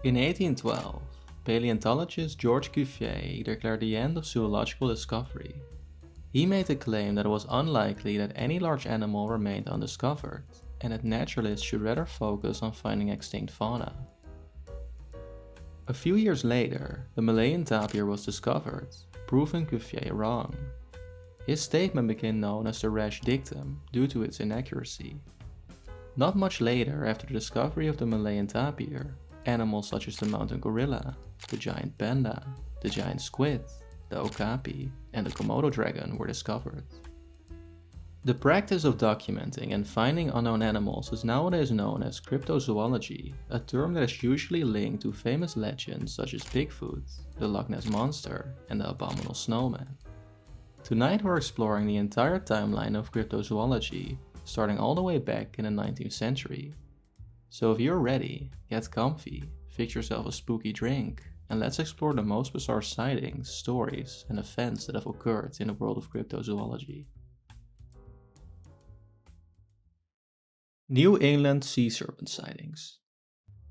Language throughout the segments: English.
In 1812, paleontologist George Cuvier declared the end of zoological discovery. He made the claim that it was unlikely that any large animal remained undiscovered, and that naturalists should rather focus on finding extinct fauna. A few years later, the Malayan tapir was discovered, proving Cuvier wrong. His statement became known as the rash dictum due to its inaccuracy. Not much later, after the discovery of the Malayan tapir, animals such as the mountain gorilla, the giant panda, the giant squid, the okapi, and the Komodo dragon were discovered. The practice of documenting and finding unknown animals is nowadays known as cryptozoology, a term that is usually linked to famous legends such as Bigfoot, the Loch Ness Monster, and the Abominable Snowman. Tonight we're exploring the entire timeline of cryptozoology, starting all the way back in the 19th century. So if you're ready, get comfy, fix yourself a spooky drink, and let's explore the most bizarre sightings, stories, and events that have occurred in the world of cryptozoology. New England sea serpent sightings.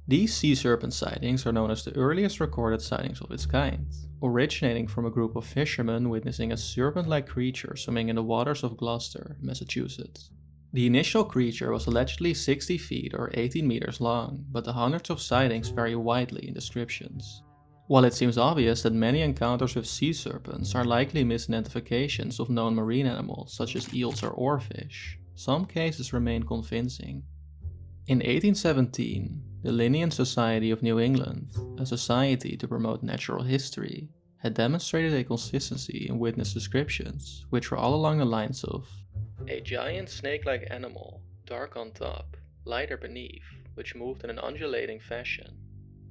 These sea serpent sightings are known as the earliest recorded sightings of its kind, originating from a group of fishermen witnessing a serpent-like creature swimming in the waters of Globster, Massachusetts. The initial creature was allegedly 60 feet or 18 meters long, but the hundreds of sightings vary widely in descriptions. While it seems obvious that many encounters with sea serpents are likely misidentifications of known marine animals such as eels or oarfish, some cases remain convincing. In 1817, the Linnean Society of New England, a society to promote natural history, had demonstrated a consistency in witness descriptions, which were all along the lines of a giant snake-like animal, dark on top, lighter beneath, which moved in an undulating fashion.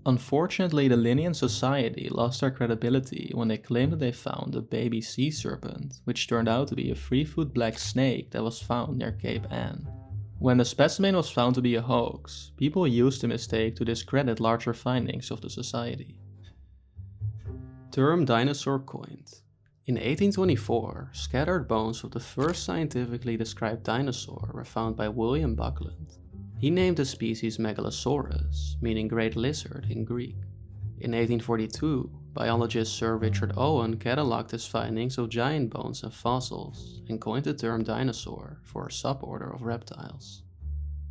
Unfortunately, the Linnean Society lost their credibility when they claimed that they found a baby sea serpent, which turned out to be a 3-foot black snake that was found near Cape Ann. When the specimen was found to be a hoax, people used the mistake to discredit larger findings of the society. Term dinosaur coined. In 1824, scattered bones of the first scientifically described dinosaur were found by William Buckland. He named the species Megalosaurus, meaning great lizard in Greek. In 1842, biologist Sir Richard Owen catalogued his findings of giant bones and fossils and coined the term dinosaur for a suborder of reptiles.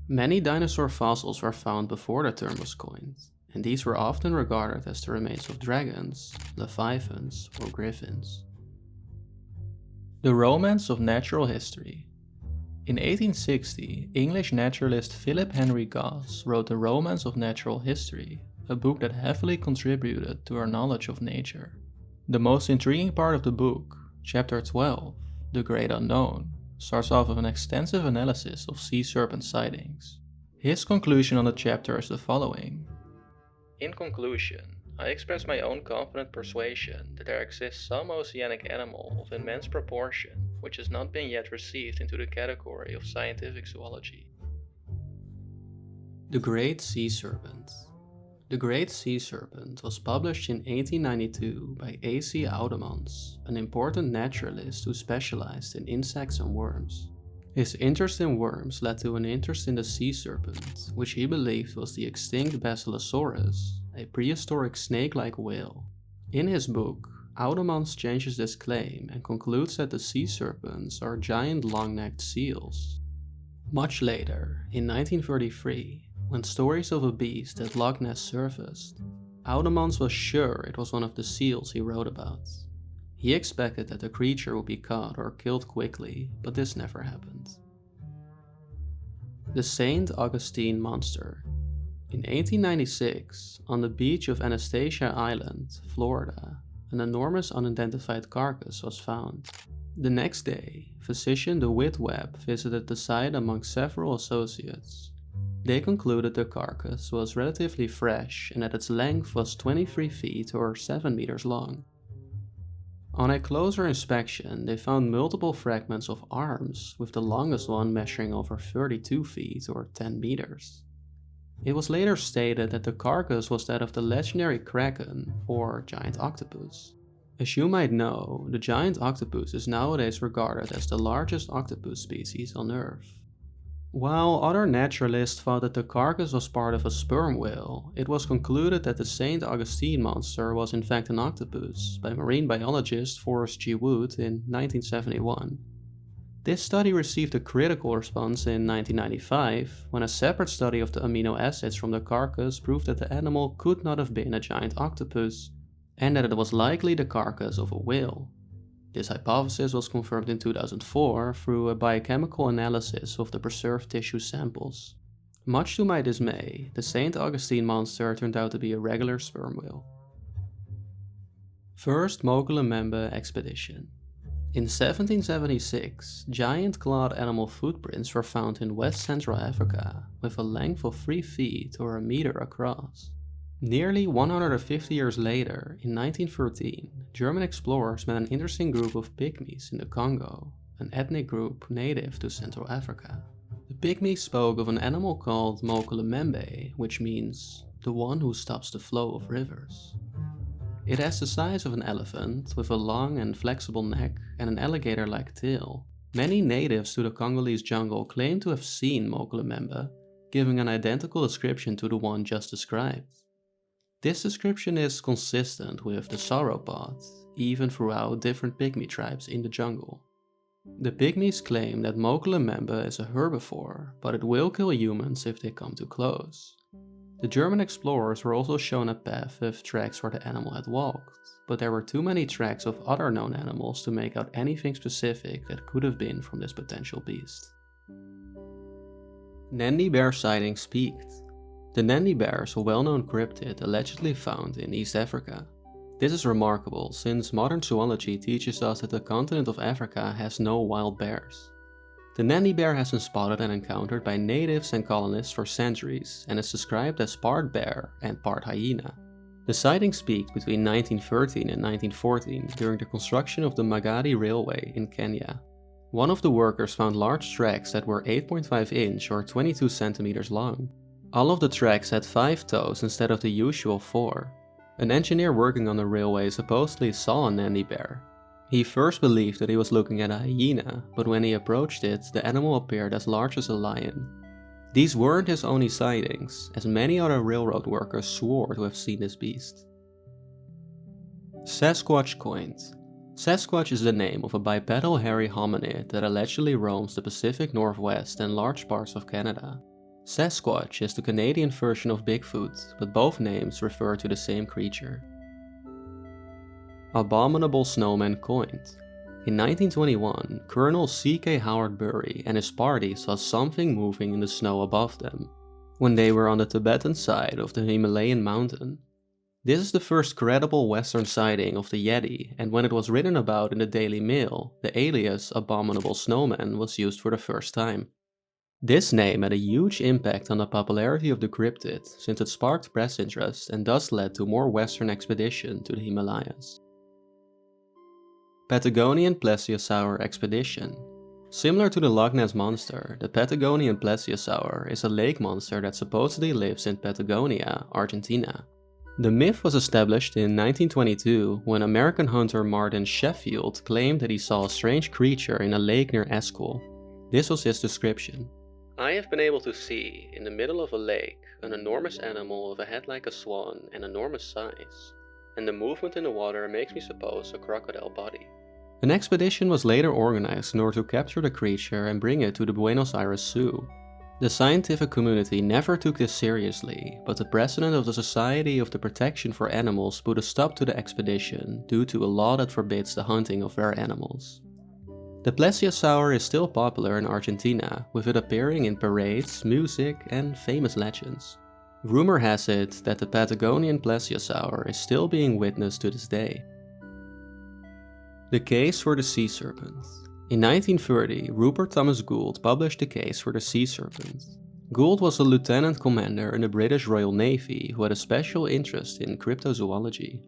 Many dinosaur fossils were found before the term was coined, and these were often regarded as the remains of dragons, leviathans, or griffins. The Romance of Natural History. In 1860, English naturalist Philip Henry Goss wrote The Romance of Natural History, a book that heavily contributed to our knowledge of nature. The most intriguing part of the book, Chapter 12, The Great Unknown, starts off with an extensive analysis of sea serpent sightings. His conclusion on the chapter is the following. In conclusion, I express my own confident persuasion that there exists some oceanic animal of immense proportion which has not been yet received into the category of scientific zoology. The Great Sea Serpent. The Great Sea Serpent was published in 1892 by A.C. Oudemans, an important naturalist who specialized in insects and worms. His interest in worms led to an interest in the sea serpent, which he believed was the extinct Basilosaurus, a prehistoric snake-like whale. In his book, Oudemans changes this claim and concludes that the sea serpents are giant long-necked seals. Much later, in 1933, when stories of a beast at Loch Ness surfaced, Oudemans was sure it was one of the seals he wrote about. He expected that the creature would be caught or killed quickly, but this never happened. The St. Augustine Monster. In 1896, on the beach of Anastasia Island, Florida, an enormous unidentified carcass was found. The next day, physician DeWitt Webb visited the site among several associates. They concluded the carcass was relatively fresh and that its length was 23 feet or 7 meters long. On a closer inspection, they found multiple fragments of arms, with the longest one measuring over 32 feet or 10 meters. It was later stated that the carcass was that of the legendary kraken, or giant octopus. As you might know, the giant octopus is nowadays regarded as the largest octopus species on Earth. While other naturalists thought that the carcass was part of a sperm whale, it was concluded that the St. Augustine Monster was in fact an octopus by marine biologist Forrest G. Wood in 1971. This study received a critical response in 1995, when a separate study of the amino acids from the carcass proved that the animal could not have been a giant octopus, and that it was likely the carcass of a whale. This hypothesis was confirmed in 2004 through a biochemical analysis of the preserved tissue samples. Much to my dismay, the St. Augustine Monster turned out to be a regular sperm whale. First Mokele-Mbembe expedition. In 1776, giant clawed animal footprints were found in West Central Africa, with a length of 3 feet or a meter across. Nearly 150 years later, in 1913, German explorers met an interesting group of pygmies in the Congo, an ethnic group native to Central Africa. The pygmies spoke of an animal called Mokele-Mbembe, which means the one who stops the flow of rivers. It has the size of an elephant, with a long and flexible neck and an alligator-like tail. Many natives to the Congolese jungle claim to have seen Mokele-Mbembe, giving an identical description to the one just described. This description is consistent with the sauropod, even throughout different pygmy tribes in the jungle. The pygmies claim that Mokele-Mbembe is a herbivore, but it will kill humans if they come too close. The German explorers were also shown a path with tracks where the animal had walked, but there were too many tracks of other known animals to make out anything specific that could have been from this potential beast. Nandi Bear sightings peaked. The Nandi Bear is a well-known cryptid allegedly found in East Africa. This is remarkable since modern zoology teaches us that the continent of Africa has no wild bears. The Nandi Bear has been spotted and encountered by natives and colonists for centuries and is described as part bear and part hyena. The sightings peaked between 1913 and 1914 during the construction of the Magadi Railway in Kenya. One of the workers found large tracks that were 8.5 inch or 22 centimeters long. All of the tracks had 5 toes instead of the usual 4. An engineer working on the railway supposedly saw a Nandi Bear. He first believed that he was looking at a hyena, but when he approached it, the animal appeared as large as a lion. These weren't his only sightings, as many other railroad workers swore to have seen this beast. Sasquatch coined. Sasquatch is the name of a bipedal hairy hominid that allegedly roams the Pacific Northwest and large parts of Canada. Sasquatch is the Canadian version of Bigfoot, but both names refer to the same creature. Abominable Snowman coined. In 1921, Colonel C.K. Howard Bury and his party saw something moving in the snow above them, when they were on the Tibetan side of the Himalayan mountain. This is the first credible Western sighting of the Yeti, and when it was written about in the Daily Mail, the alias Abominable Snowman was used for the first time. This name had a huge impact on the popularity of the cryptid, since it sparked press interest and thus led to more Western expeditions to the Himalayas. Patagonian Plesiosaur expedition. Similar to the Loch Ness Monster, the Patagonian Plesiosaur is a lake monster that supposedly lives in Patagonia, Argentina. The myth was established in 1922 when American hunter Martin Sheffield claimed that he saw a strange creature in a lake near Esquel. This was his description. I have been able to see, in the middle of a lake, an enormous animal with a head like a swan and enormous size, and the movement in the water makes me suppose a crocodile body. An expedition was later organized in order to capture the creature and bring it to the Buenos Aires Zoo. The scientific community never took this seriously, but the president of the Society of the Protection for Animals put a stop to the expedition due to a law that forbids the hunting of rare animals. The plesiosaur is still popular in Argentina, with it appearing in parades, music, and famous legends. Rumor has it that the Patagonian plesiosaur is still being witnessed to this day. The case for the sea serpent. In 1930, Rupert Thomas Gould published the case for the sea serpent. Gould was a lieutenant commander in the British Royal Navy who had a special interest in cryptozoology.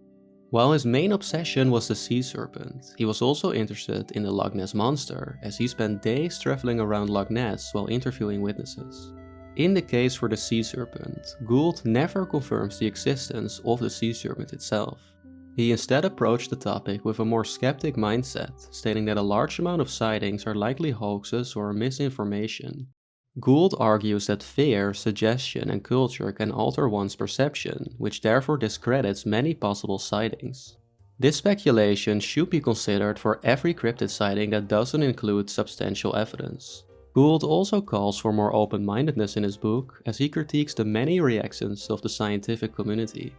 While his main obsession was the sea serpent, he was also interested in the Loch Ness Monster, as he spent days traveling around Loch Ness while interviewing witnesses. In the case for the sea serpent, Gould never confirms the existence of the sea serpent itself. He instead approached the topic with a more skeptic mindset, stating that a large amount of sightings are likely hoaxes or misinformation. Gould argues that fear, suggestion, and culture can alter one's perception, which therefore discredits many possible sightings. This speculation should be considered for every cryptid sighting that doesn't include substantial evidence. Gould also calls for more open-mindedness in his book, as he critiques the many reactions of the scientific community.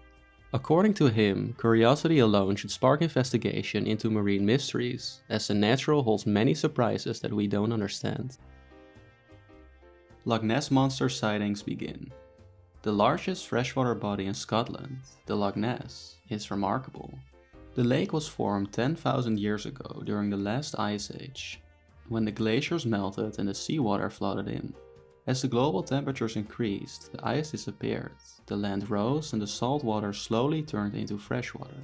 According to him, curiosity alone should spark investigation into marine mysteries, as the natural holds many surprises that we don't understand. Loch Ness Monster sightings begin. The largest freshwater body in Scotland, the Loch Ness, is remarkable. The lake was formed 10,000 years ago during the last ice age, when the glaciers melted and the seawater flooded in. As the global temperatures increased, the ice disappeared, the land rose and the salt water slowly turned into freshwater.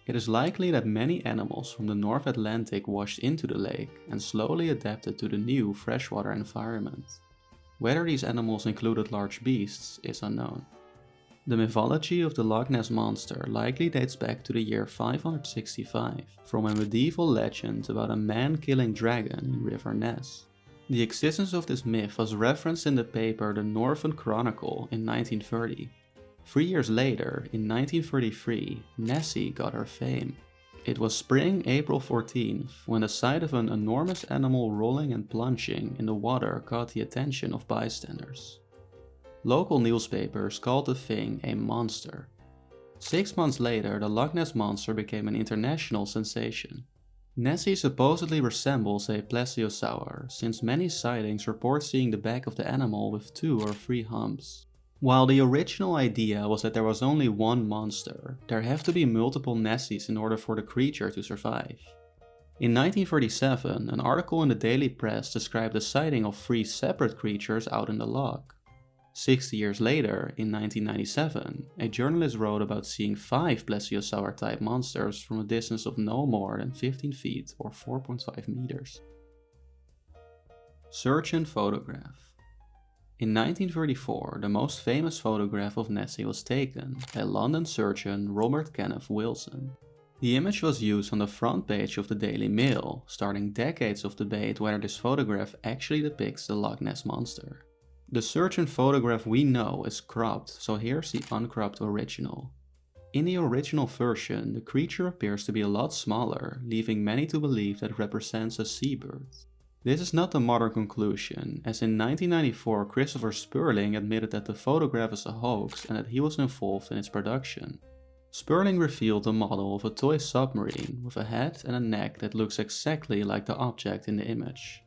It is likely that many animals from the North Atlantic washed into the lake and slowly adapted to the new freshwater environment. Whether these animals included large beasts is unknown. The mythology of the Loch Ness Monster likely dates back to the year 565, from a medieval legend about a man-killing dragon in River Ness. The existence of this myth was referenced in the paper The Northern Chronicle in 1930. 3 years later, in 1933, Nessie got her fame. It was spring, April 14th, when the sight of an enormous animal rolling and plunging in the water caught the attention of bystanders. Local newspapers called the thing a monster. 6 months later, the Loch Ness Monster became an international sensation. Nessie supposedly resembles a plesiosaur, since many sightings report seeing the back of the animal with 2 or 3 humps. While the original idea was that there was only one monster, there have to be multiple Nessies in order for the creature to survive. In 1937, an article in the Daily Press described the sighting of 3 separate creatures out in the loch. 60 years later, in 1997, a journalist wrote about seeing 5 plesiosaur-type monsters from a distance of no more than 15 feet or 4.5 meters. Search and photograph. In 1934, the most famous photograph of Nessie was taken by London surgeon Robert Kenneth Wilson. The image was used on the front page of the Daily Mail, starting decades of debate whether this photograph actually depicts the Loch Ness Monster. The surgeon photograph we know is cropped, so here's the uncropped original. In the original version, the creature appears to be a lot smaller, leaving many to believe that it represents a seabird. This is not the modern conclusion, as in 1994 Christopher Sperling admitted that the photograph is a hoax and that he was involved in its production. Sperling revealed a model of a toy submarine with a head and a neck that looks exactly like the object in the image.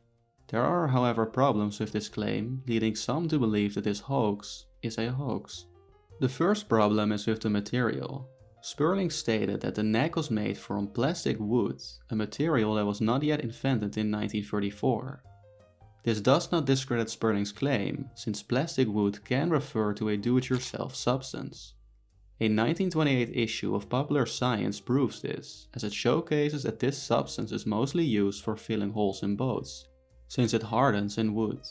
There are however problems with this claim, leading some to believe that this hoax is a hoax. The first problem is with the material. Sperling stated that the neck was made from plastic wood, a material that was not yet invented in 1934. This does not discredit Sperling's claim, since plastic wood can refer to a do-it-yourself substance. A 1928 issue of Popular Science proves this, as it showcases that this substance is mostly used for filling holes in boats, since it hardens in wood.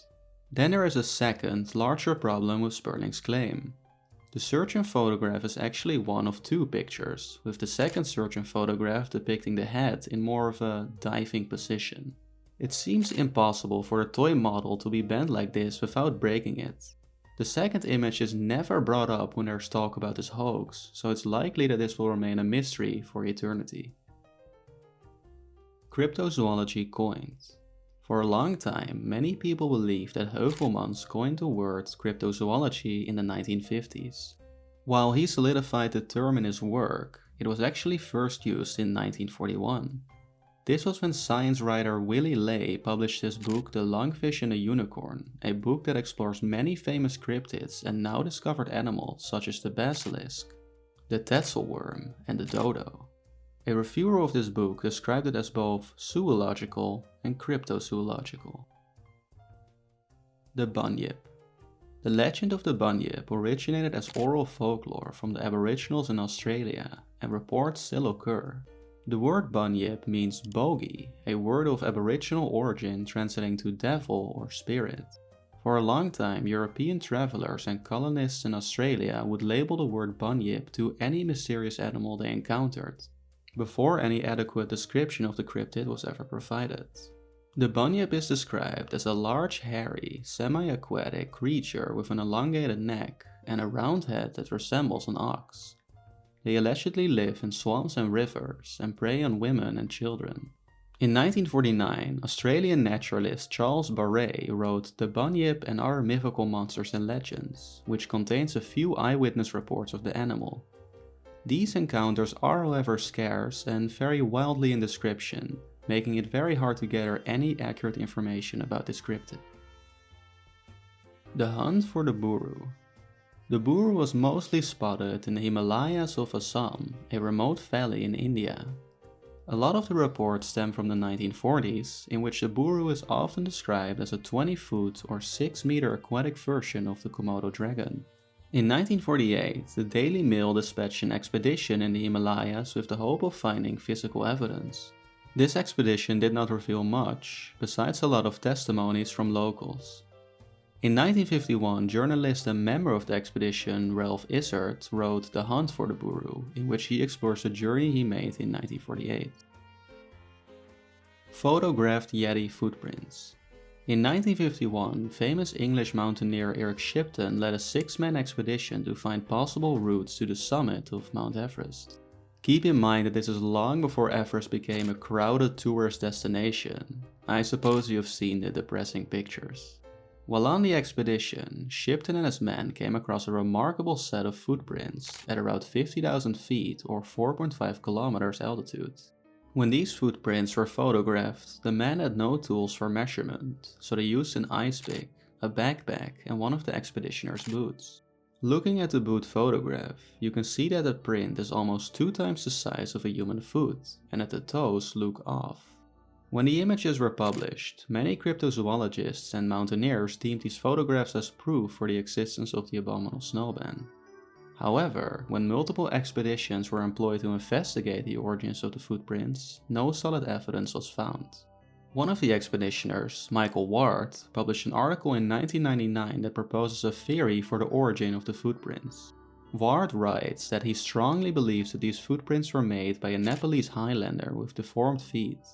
Then there is a second, larger problem with Sperling's claim. The surgeon photograph is actually one of 2 pictures, with the second surgeon photograph depicting the head in more of a diving position. It seems impossible for the toy model to be bent like this without breaking it. The second image is never brought up when there's talk about this hoax, so it's likely that this will remain a mystery for eternity. Cryptozoology coins. For a long time, many people believed that Heuvelmans coined the word cryptozoology in the 1950s. While he solidified the term in his work, it was actually first used in 1941. This was when science writer Willy Ley published his book The Lungfish and the Unicorn, a book that explores many famous cryptids and now discovered animals such as the basilisk, the tetzelworm, and the dodo. A reviewer of this book described it as both zoological and cryptozoological. The Bunyip. The legend of the Bunyip originated as oral folklore from the Aboriginals in Australia, and reports still occur. The word Bunyip means bogey, a word of Aboriginal origin translating to devil or spirit. For a long time, European travelers and colonists in Australia would label the word Bunyip to any mysterious animal they encountered, before any adequate description of the cryptid was ever provided. The Bunyip is described as a large, hairy, semi-aquatic creature with an elongated neck and a round head that resembles an ox. They allegedly live in swamps and rivers and prey on women and children. In 1949, Australian naturalist Charles Barret wrote The Bunyip and Other Mythical Monsters and Legends, which contains a few eyewitness reports of the animal. These encounters are however scarce and vary wildly in description, making it very hard to gather any accurate information about this cryptid. The hunt for the Buru. The Buru was mostly spotted in the Himalayas of Assam, a remote valley in India. A lot of the reports stem from the 1940s, in which the Buru is often described as a 20-foot or 6-meter aquatic version of the Komodo dragon. In 1948, the Daily Mail dispatched an expedition in the Himalayas with the hope of finding physical evidence. This expedition did not reveal much, besides a lot of testimonies from locals. In 1951, journalist and member of the expedition Ralph Izard wrote The Hunt for the Buru, in which he explores the journey he made in 1948. Photographed Yeti footprints. In 1951, famous English mountaineer Eric Shipton led a 6-man expedition to find possible routes to the summit of Mount Everest. Keep in mind that this is long before Everest became a crowded tourist destination. I suppose you have seen the depressing pictures. While on the expedition, Shipton and his men came across a remarkable set of footprints at around 50,000 feet or 4.5 kilometers altitude. When these footprints were photographed, the men had no tools for measurement, so they used an ice pick, a backpack and one of the expeditioners' boots. Looking at the boot photograph, you can see that the print is almost 2 times the size of a human foot and that the toes look off. When the images were published, many cryptozoologists and mountaineers deemed these photographs as proof for the existence of the Abominable Snowman. However, when multiple expeditions were employed to investigate the origins of the footprints, no solid evidence was found. One of the expeditioners, Michael Ward, published an article in 1999 that proposes a theory for the origin of the footprints. Ward writes that he strongly believes that these footprints were made by a Nepalese Highlander with deformed feet.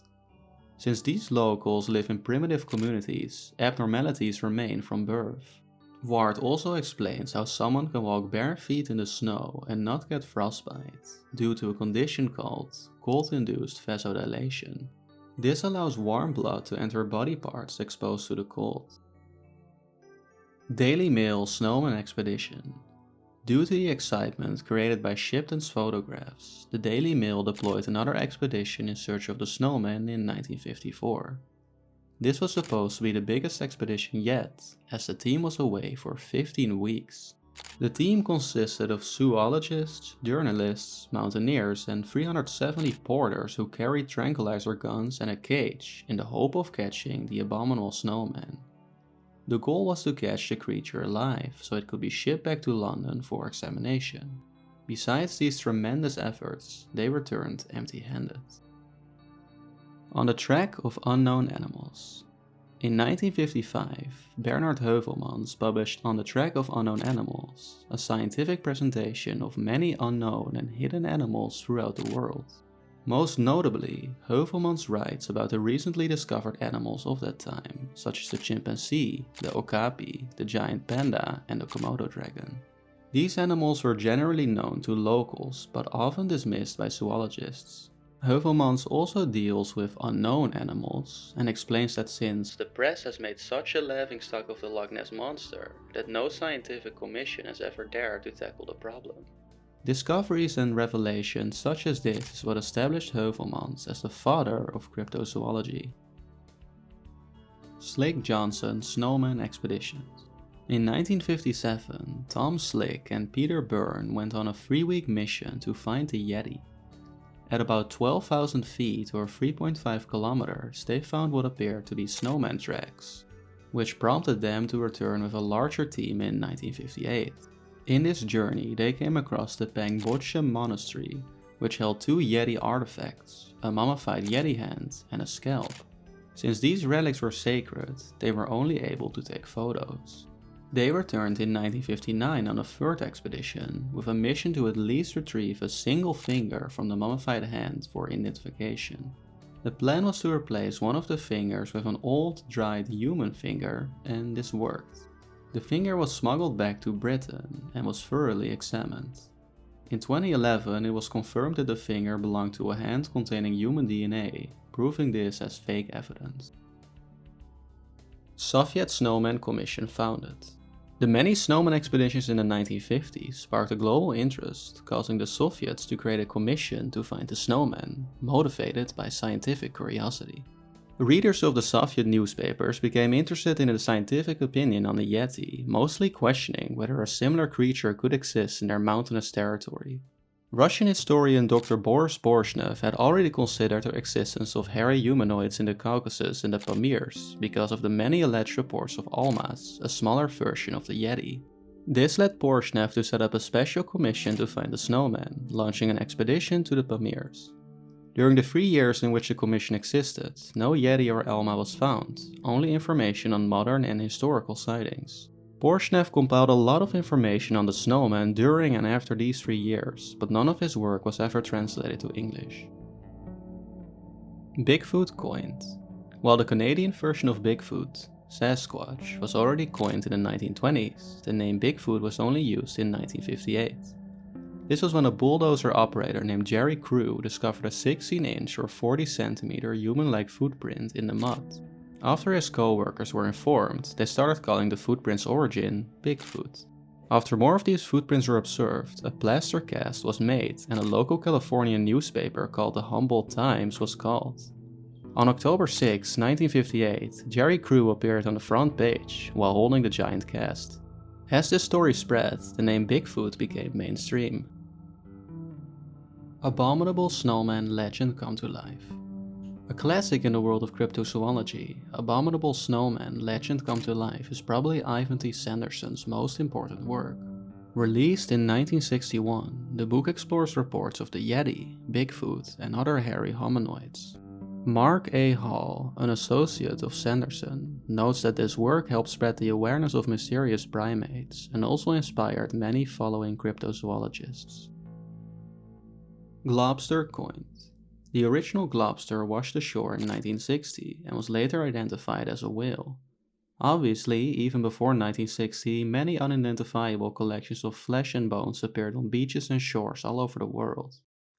Since these locals live in primitive communities, abnormalities remain from birth. Ward also explains how someone can walk bare feet in the snow and not get frostbite, due to a condition called cold-induced vasodilation. This allows warm blood to enter body parts exposed to the cold. Daily Mail Snowman Expedition. Due to the excitement created by Shipton's photographs, the Daily Mail deployed another expedition in search of the snowman in 1954. This was supposed to be the biggest expedition yet, as the team was away for 15 weeks. The team consisted of zoologists, journalists, mountaineers and 370 porters who carried tranquilizer guns and a cage in the hope of catching the Abominable Snowman. The goal was to catch the creature alive so it could be shipped back to London for examination. Besides these tremendous efforts, they returned empty-handed. On the Track of Unknown Animals. In 1955, Bernard Heuvelmans published On the Track of Unknown Animals, a scientific presentation of many unknown and hidden animals throughout the world. Most notably, Heuvelmans writes about the recently discovered animals of that time, such as the chimpanzee, the okapi, the giant panda, and the Komodo dragon. These animals were generally known to locals, but often dismissed by zoologists. Heuvelmans also deals with unknown animals, and explains that since the press has made such a laughingstock of the Loch Ness Monster, that no scientific commission has ever dared to tackle the problem. Discoveries and revelations such as this is what established Heuvelmans as the father of cryptozoology. Slick Johnson Snowman Expeditions. In 1957, Tom Slick and Peter Byrne went on a 3-week mission to find the Yeti. At about 12,000 feet or 3.5 kilometers, they found what appeared to be snowman tracks, which prompted them to return with a larger team in 1958. In this journey, they came across the Patagonian Monastery, which held 2 Yeti artifacts, a mummified Yeti hand and a scalp. Since these relics were sacred, they were only able to take photos. They returned in 1959 on a 3rd expedition, with a mission to at least retrieve a single finger from the mummified hand for identification. The plan was to replace one of the fingers with an old, dried human finger, and this worked. The finger was smuggled back to Britain and was thoroughly examined. In 2011, it was confirmed that the finger belonged to a hand containing human DNA, proving this as fake evidence. Soviet Snowman Commission founded. The many snowman expeditions in the 1950s sparked a global interest, causing the Soviets to create a commission to find the snowman, motivated by scientific curiosity. Readers of the Soviet newspapers became interested in the scientific opinion on the Yeti, mostly questioning whether a similar creature could exist in their mountainous territory. Russian historian Dr. Boris Borshnev had already considered the existence of hairy humanoids in the Caucasus and the Pamirs because of the many alleged reports of Almas, a smaller version of the Yeti. This led Borshnev to set up a special commission to find the snowman, launching an expedition to the Pamirs. During the 3 years in which the commission existed, no Yeti or Alma was found, only information on modern and historical sightings. Borshnev compiled a lot of information on the snowman during and after these 3 years, but none of his work was ever translated to English. Bigfoot coined. While the Canadian version of Bigfoot, Sasquatch, was already coined in the 1920s, the name Bigfoot was only used in 1958. This was when a bulldozer operator named Jerry Crew discovered a 16-inch or 40-centimeter human-like footprint in the mud. After his co-workers were informed, they started calling the footprint's origin Bigfoot. After more of these footprints were observed, a plaster cast was made and a local Californian newspaper called the Humboldt Times was called. On October 6, 1958, Jerry Crew appeared on the front page while holding the giant cast. As this story spread, the name Bigfoot became mainstream. Abominable Snowman legend come to life. A classic in the world of cryptozoology, Abominable Snowman legend come to life is probably Ivan T. Sanderson's most important work. Released in 1961, the book explores reports of the Yeti, Bigfoot, and other hairy hominoids. Mark A. Hall, an associate of Sanderson, notes that this work helped spread the awareness of mysterious primates and also inspired many following cryptozoologists. Globster coined. The original Globster washed ashore in 1960 and was later identified as a whale. Obviously, even before 1960, many unidentifiable collections of flesh and bones appeared on beaches and shores all over the world.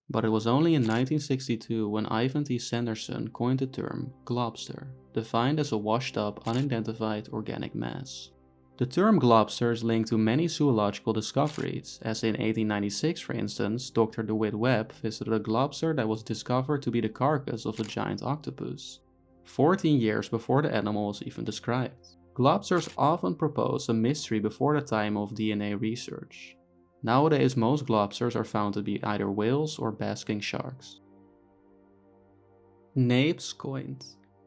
But it was only in 1962 when Ivan T. Sanderson coined the term globster, defined as a washed-up, unidentified organic mass. The term globster is linked to many zoological discoveries, as in 1896 for instance, Dr. DeWitt Webb visited a globster that was discovered to be the carcass of a giant octopus, 14 years before the animal was even described. Globsters often propose a mystery before the time of DNA research. Nowadays most globsters are found to be either whales or basking sharks. Napes coined.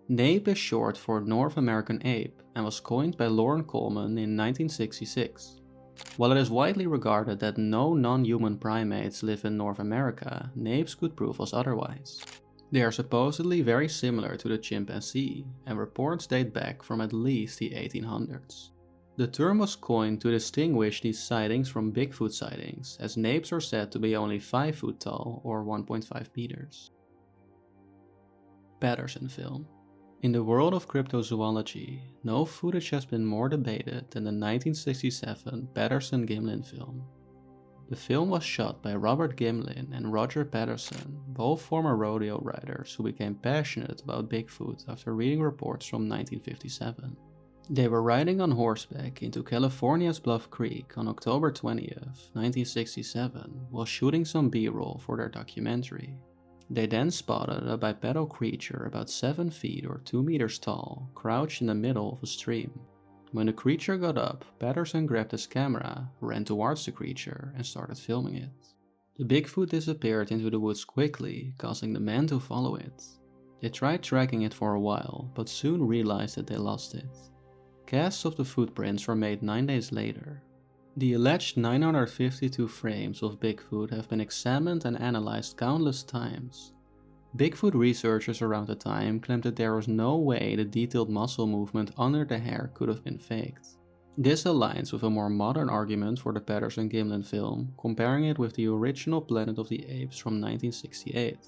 Nape is short for North American ape and was coined by Lauren Coleman in 1966. While it is widely regarded that no non-human primates live in North America, Napes could prove us otherwise. They are supposedly very similar to the chimpanzee, and reports date back from at least the 1800s. The term was coined to distinguish these sightings from Bigfoot sightings, as Napes are said to be only 5 foot tall or 1.5 meters. Patterson Film. In the world of cryptozoology, no footage has been more debated than the 1967 Patterson Gimlin film. The film was shot by Robert Gimlin and Roger Patterson, both former rodeo riders who became passionate about Bigfoot after reading reports from 1957. They were riding on horseback into California's Bluff Creek on October 20th, 1967, while shooting some B-roll for their documentary. They then spotted a bipedal creature about 7 feet or 2 meters tall, crouched in the middle of a stream. When the creature got up, Patterson grabbed his camera, ran towards the creature, and started filming it. The Bigfoot disappeared into the woods quickly, causing the men to follow it. They tried tracking it for a while, but soon realized that they lost it. Casts of the footprints were made 9 days later. The alleged 952 frames of Bigfoot have been examined and analyzed countless times. Bigfoot researchers around the time claimed that there was no way the detailed muscle movement under the hair could have been faked. This aligns with a more modern argument for the Patterson Gimlin film, comparing it with the original Planet of the Apes from 1968.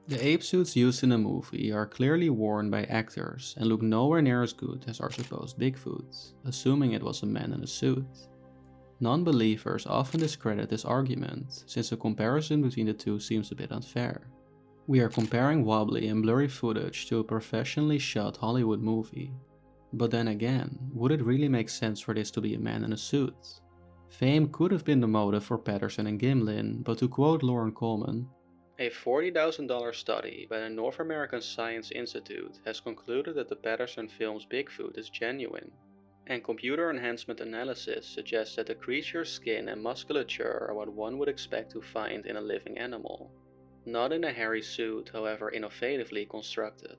The ape suits used in the movie are clearly worn by actors and look nowhere near as good as our supposed Bigfoot, assuming it was a man in a suit. Non-believers often discredit this argument, since the comparison between the two seems a bit unfair. We are comparing wobbly and blurry footage to a professionally shot Hollywood movie. But then again, would it really make sense for this to be a man in a suit? Fame could have been the motive for Patterson and Gimlin, but to quote Lauren Coleman, "A $40,000 study by the North American Science Institute has concluded that the Patterson Film's Bigfoot is genuine, and computer enhancement analysis suggests that the creature's skin and musculature are what one would expect to find in a living animal. Not in a hairy suit, however innovatively constructed."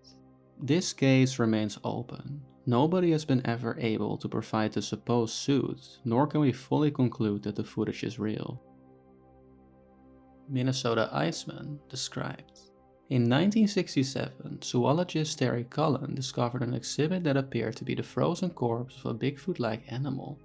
This case remains open. Nobody has been ever able to provide the supposed suit, nor can we fully conclude that the footage is real. Minnesota Iceman described. In 1967, zoologist Terry Cullen discovered an exhibit that appeared to be the frozen corpse of a Bigfoot-like animal.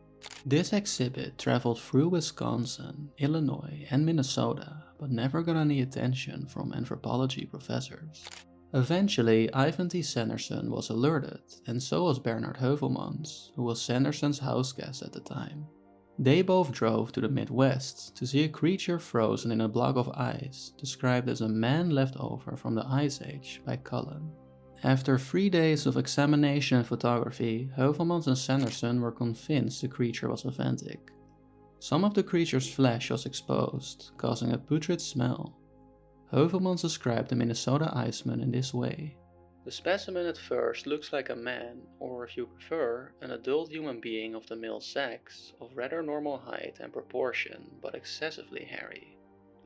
This exhibit traveled through Wisconsin, Illinois, and Minnesota, but never got any attention from anthropology professors. Eventually, Ivan T. Sanderson was alerted, and so was Bernard Heuvelmans, who was Sanderson's house guest at the time. They both drove to the Midwest to see a creature frozen in a block of ice, described as a man left over from the Ice Age by Cullen. After 3 days of examination and photography, Heuvelmans and Sanderson were convinced the creature was authentic. Some of the creature's flesh was exposed, causing a putrid smell. Heuvelmans described the Minnesota Iceman in this way. "The specimen at first looks like a man, or if you prefer, an adult human being of the male sex, of rather normal height and proportion, but excessively hairy.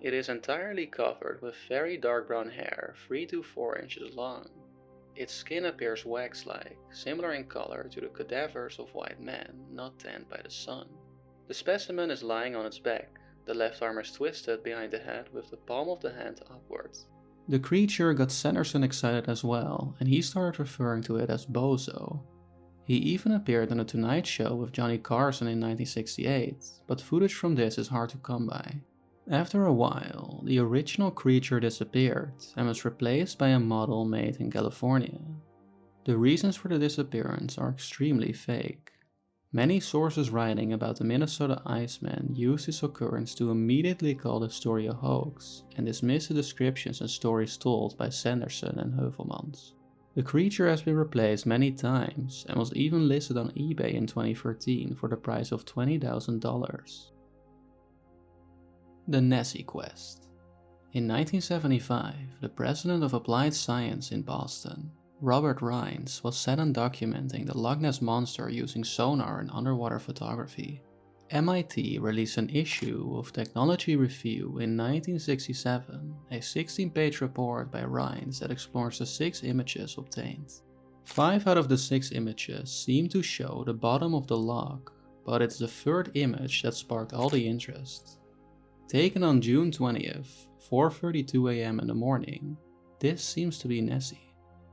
It is entirely covered with very dark brown hair, 3 to 4 inches long. Its skin appears wax-like, similar in color to the cadavers of white men, not tanned by the sun. The specimen is lying on its back. The left arm is twisted behind the head with the palm of the hand upwards." The creature got Sanderson excited as well, and he started referring to it as Bozo. He even appeared on The Tonight Show with Johnny Carson in 1968, but footage from this is hard to come by. After a while, the original creature disappeared and was replaced by a model made in California. The reasons for the disappearance are extremely vague. Many sources writing about the Minnesota Iceman use this occurrence to immediately call the story a hoax and dismiss the descriptions and stories told by Sanderson and Heuvelmans. The creature has been replaced many times and was even listed on eBay in 2013 for the price of $20,000. The Nessie Quest. In 1975, the president of Applied Science in Boston, Robert Rines, was set on documenting the Loch Ness Monster using sonar and underwater photography. MIT released an issue of Technology Review in 1967, a 16-page report by Rines that explores the 6 images obtained. 5 out of the 6 images seem to show the bottom of the loch, but it's the 3rd image that sparked all the interest. Taken on June 20th, 4:32 AM in the morning, this seems to be Nessie.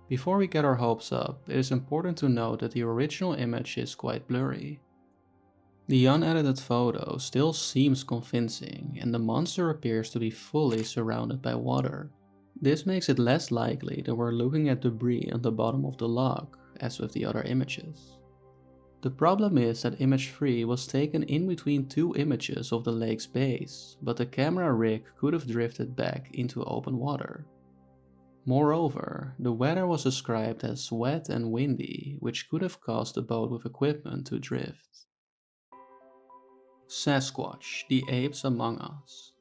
Before we get our hopes up, it is important to note that the original image is quite blurry. The unedited photo still seems convincing, and the monster appears to be fully surrounded by water. This makes it less likely that we're looking at debris on the bottom of the loch, as with the other images. The problem is that image 3 was taken in between 2 images of the lake's base, but the camera rig could have drifted back into open water. Moreover, the weather was described as wet and windy, which could have caused the boat with equipment to drift. Sasquatch, the Apes Among Us.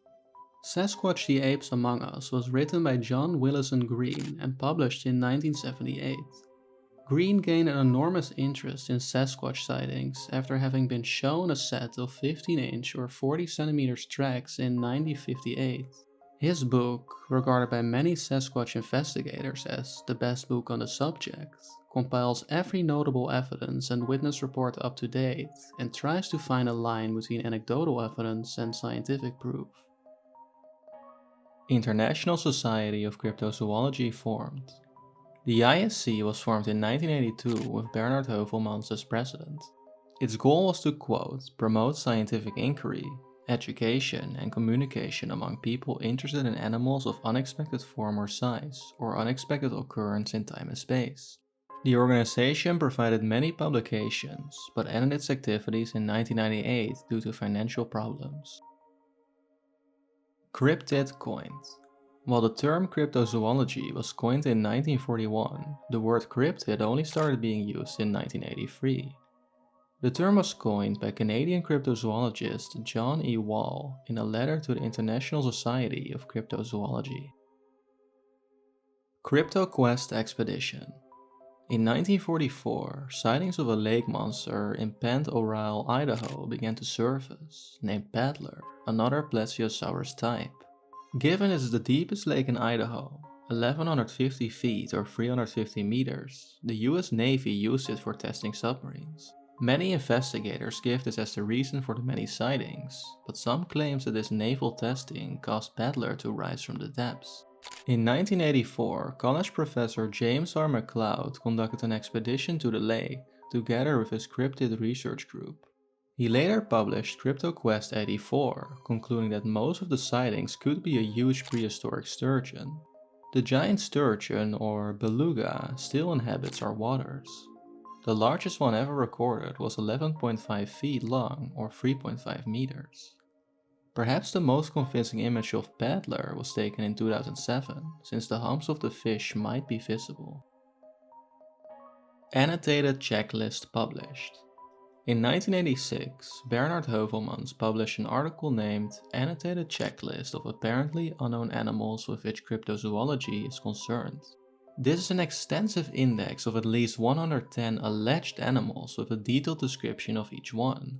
Sasquatch, the Apes Among Us was written by John Willison Green and published in 1978. Green gained an enormous interest in Sasquatch sightings after having been shown a set of 15-inch or 40cm tracks in 1958. His book, regarded by many Sasquatch investigators as the best book on the subject, compiles every notable evidence and witness report up to date and tries to find a line between anecdotal evidence and scientific proof. International Society of Cryptozoology formed. The ISC was formed in 1982 with Bernard Heuvelmans as president. Its goal was to, quote, promote scientific inquiry, education and communication among people interested in animals of unexpected form or size, or unexpected occurrence in time and space. The organization provided many publications, but ended its activities in 1998 due to financial problems. Cryptid coined. While the term cryptozoology was coined in 1941, the word cryptid only started being used in 1983. The term was coined by Canadian cryptozoologist John E. Wall in a letter to the International Society of Cryptozoology. CryptoQuest Expedition. In 1944, sightings of a lake monster in Pend Oreille, Idaho began to surface, named Paddler, another Plesiosaurus type. Given it is the deepest lake in Idaho, 1150 feet or 350 meters, the US Navy used it for testing submarines. Many investigators give this as the reason for the many sightings, but some claim that this naval testing caused Paddler to rise from the depths. In 1984, college professor James R. McLeod conducted an expedition to the lake together with his cryptid research group. He later published CryptoQuest 84, concluding that most of the sightings could be a huge prehistoric sturgeon. The giant sturgeon, or beluga, still inhabits our waters. The largest one ever recorded was 11.5 feet long, or 3.5 meters. Perhaps the most convincing image of Paddler was taken in 2007, since the humps of the fish might be visible. Annoted Checklist published. In 1986, Bernard Heuvelmans published an article named Annotated Checklist of Apparently Unknown Animals with which Cryptozoology is Concerned. This is an extensive index of at least 110 alleged animals with a detailed description of each one.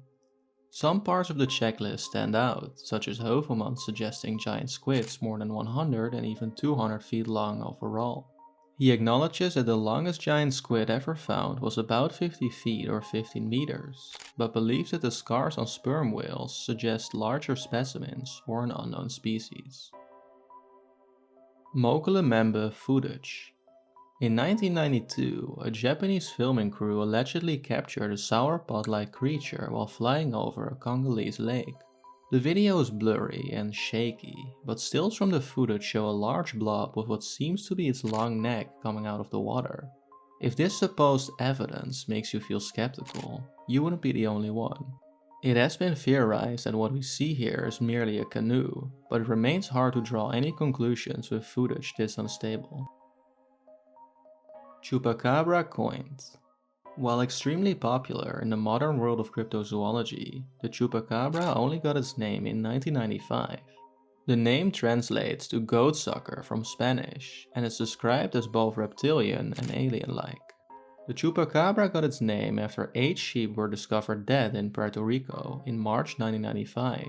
Some parts of the checklist stand out, such as Heuvelmans suggesting giant squids more than 100 and even 200 feet long overall. He acknowledges that the longest giant squid ever found was about 50 feet or 15 meters, but believes that the scars on sperm whales suggest larger specimens or an unknown species. Mokele-Mbembe footage. In 1992, a Japanese filming crew allegedly captured a sauropod-like creature while flying over a Congolese lake. The video is blurry and shaky, but stills from the footage show a large blob with what seems to be its long neck coming out of the water. If this supposed evidence makes you feel skeptical, you wouldn't be the only one. It has been theorized that what we see here is merely a canoe, but it remains hard to draw any conclusions with footage this unstable. Chupacabra coined. While extremely popular in the modern world of cryptozoology, the Chupacabra only got its name in 1995. The name translates to goat sucker from Spanish and is described as both reptilian and alien-like. The Chupacabra got its name after 8 sheep were discovered dead in Puerto Rico in March 1995.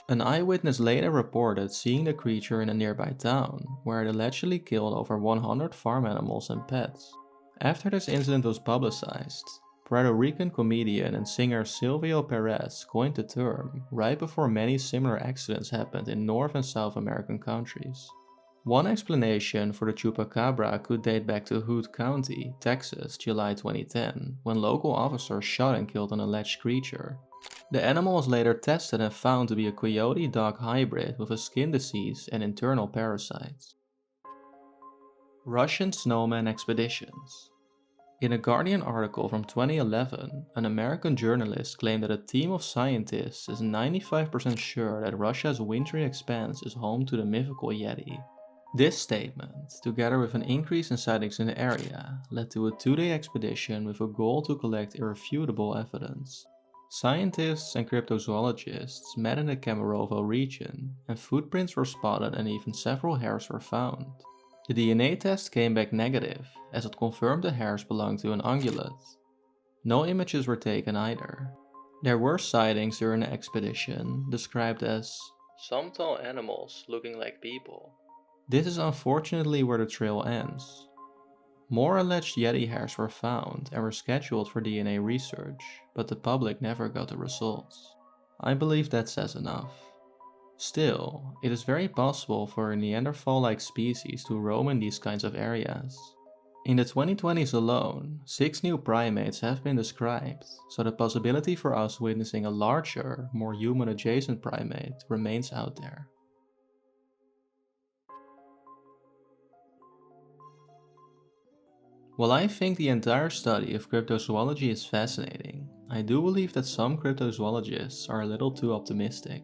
An eyewitness later reported seeing the creature in a nearby town, where it allegedly killed over 100 farm animals and pets. After this incident was publicized, Puerto Rican comedian and singer Silvio Perez coined the term right before many similar accidents happened in North and South American countries. One explanation for the Chupacabra could date back to Hood County, Texas, July 2010, when local officers shot and killed an alleged creature. The animal was later tested and found to be a coyote-dog hybrid with a skin disease and internal parasites. Russian snowman expeditions. In a Guardian article from 2011, an American journalist claimed that a team of scientists is 95% sure that Russia's wintry expanse is home to the mythical Yeti. This statement, together with an increase in sightings in the area, led to a 2-day expedition with a goal to collect irrefutable evidence. Scientists and cryptozoologists met in the Kemerovo region, and footprints were spotted and even several hairs were found. The DNA test came back negative, as it confirmed the hairs belonged to an ungulate. No images were taken either. There were sightings during the expedition, described as some tall animals looking like people. This is unfortunately where the trail ends. More alleged Yeti hairs were found and were scheduled for DNA research, but the public never got the results. I believe that says enough. Still, it is very possible for a Neanderthal-like species to roam in these kinds of areas. In the 2020s alone, 6 new primates have been described, so the possibility for us witnessing a larger, more human-adjacent primate remains out there. While I think the entire study of cryptozoology is fascinating, I do believe that some cryptozoologists are a little too optimistic.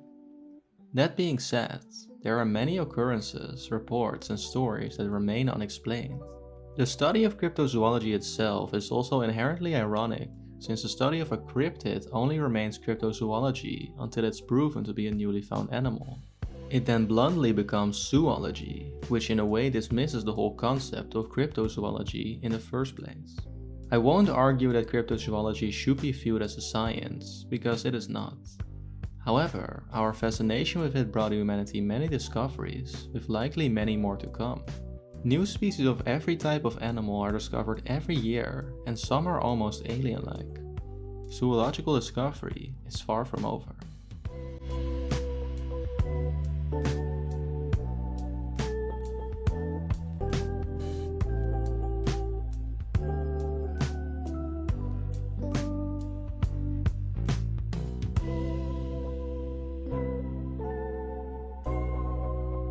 That being said, there are many occurrences, reports, and stories that remain unexplained. The study of cryptozoology itself is also inherently ironic, since the study of a cryptid only remains cryptozoology until it's proven to be a newly found animal. It then bluntly becomes zoology, which in a way dismisses the whole concept of cryptozoology in the first place. I won't argue that cryptozoology should be viewed as a science, because it is not. However, our fascination with it brought humanity many discoveries, with likely many more to come. New species of every type of animal are discovered every year, and some are almost alien-like. Zoological discovery is far from over.